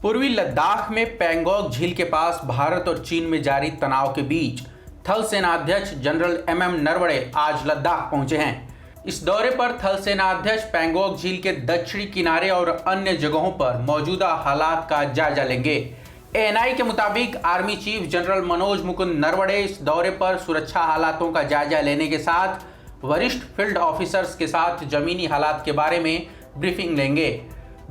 पूर्वी लद्दाख में पैंगोंग झील के पास भारत और चीन में जारी तनाव के बीच थल सेनाध्यक्ष जनरल एमएम नरवणे आज लद्दाख पहुंचे हैं। इस दौरे पर थल सेनाध्यक्ष पैंगोंग झील के दक्षिणी किनारे और अन्य जगहों पर मौजूदा हालात का जायजा लेंगे। एएनआई के मुताबिक army chief general Manoj Mukund Naravane इस दौरे पर सुरक्षा हालातों का जायजा लेने के साथ वरिष्ठ फील्ड ऑफिसर्स के साथ जमीनी हालात के बारे में ब्रीफिंग लेंगे।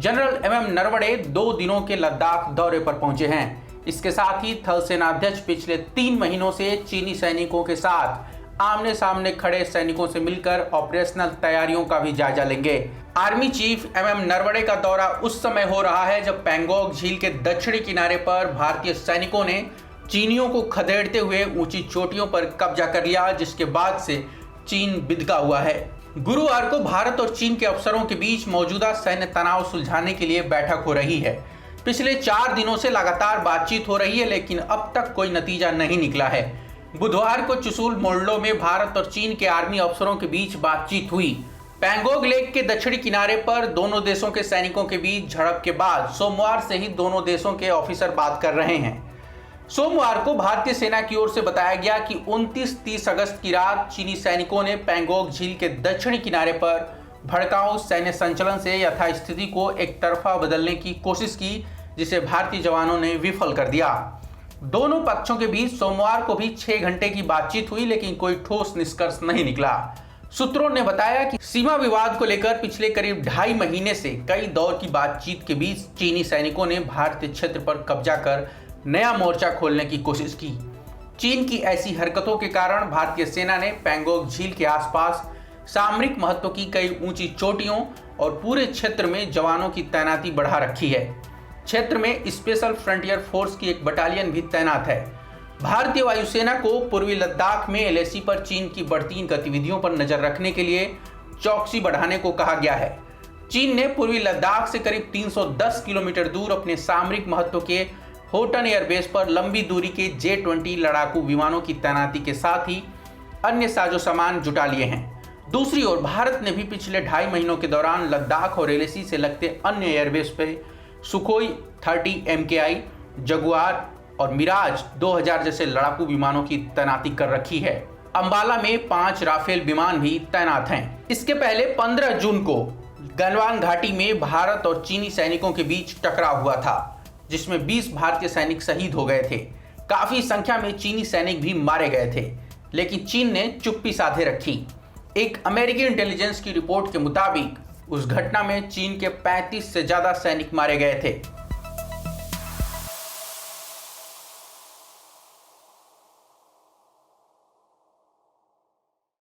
जनरल एमएम नरवणे 2 दिनों के लद्दाख दौरे पर पहुंचे हैं। इसके साथ ही थल सेनाध्यक्ष पिछले 3 महीनों से चीनी सैनिकों के साथ आमने सामने खड़े सैनिकों से मिलकर ऑपरेशनल तैयारियों का भी जायजा लेंगे। आर्मी चीफ एमएम नरवणे का दौरा उस समय हो रहा है जब पैंगोंग झील के दक्षिणी किनारे पर भारतीय सैनिकों ने चीनियों को खदेड़ते हुए ऊंची चोटियों पर कब्जा कर लिया, जिसके बाद से चीन बिदका हुआ है। गुरुवार को भारत और चीन के अफसरों के बीच मौजूदा सैन्य तनाव सुलझाने के लिए बैठक हो रही है। पिछले 4 दिनों से लगातार बातचीत हो रही है, लेकिन अब तक कोई नतीजा नहीं निकला है। बुधवार को चुशुल मोल्डो में भारत और चीन के आर्मी अफसरों के बीच बातचीत हुई। पैंगोंग लेक के दक्षिणी किनारे पर दोनों देशों के सैनिकों के बीच झड़प के बाद सोमवार से ही दोनों देशों के ऑफिसर बात कर रहे हैं। सोमवार को भारतीय सेना की ओर से बताया गया कि 29-30 अगस्त की रात चीनी सैनिकों ने पैंगोंग झील के दक्षिणी किनारे पर भड़काऊ सैन्य संचलन से यथास्थिति को एक तरफा बदलने की कोशिश की, जिसे भारतीय जवानों ने विफल कर दिया। दोनों पक्षों के बीच सोमवार को भी 6 घंटे की बातचीत हुई, लेकिन कोई ठोस निष्कर्ष नहीं निकला। सूत्रों ने बताया कि सीमा विवाद को लेकर पिछले करीब 2.5 महीने से कई दौर की बातचीत के बीच चीनी सैनिकों ने भारतीय क्षेत्र पर कब्जा कर नया मोर्चा खोलने की कोशिश की। चीन की ऐसी हरकतों के कारण भारतीय सेना ने पैंगोंग झील के आसपास सामरिक महत्व की कई ऊंची चोटियों और पूरे क्षेत्र में जवानों की तैनाती बढ़ा रखी है। क्षेत्र में स्पेशल फ्रंटियर फोर्स की एक बटालियन भी तैनात है। भारतीय वायुसेना को पूर्वी लद्दाख में एलएसी पर चीन की बढ़ती गतिविधियों पर नजर रखने के लिए चौकसी बढ़ाने को कहा गया है। चीन ने पूर्वी लद्दाख से करीब 310 किलोमीटर दूर अपने सामरिक महत्व के होटन एयरबेस पर लंबी दूरी के J-20 लड़ाकू विमानों की तैनाती के साथ ही अन्य साजो सामान जुटा लिए हैं। दूसरी ओर भारत ने भी पिछले 2.5 महीनों के दौरान लद्दाख और एलएसी से लगते अन्य एयरबेस पे सुखोई 30 MKI, जगुआर और मिराज 2000 जैसे लड़ाकू विमानों की तैनाती कर रखी है। अंबाला में 5 राफेल विमान भी तैनात हैं। इसके पहले 15 जून को गलवान घाटी में भारत और चीनी सैनिकों के बीच टकराव हुआ था, जिसमें 20 भारतीय सैनिक शहीद हो गए थे। काफी संख्या में चीनी सैनिक भी मारे गए थे, लेकिन चीन ने चुप्पी साधे रखी। एक अमेरिकी इंटेलिजेंस की रिपोर्ट के मुताबिक उस घटना में चीन के 35 से ज्यादा सैनिक मारे गए थे।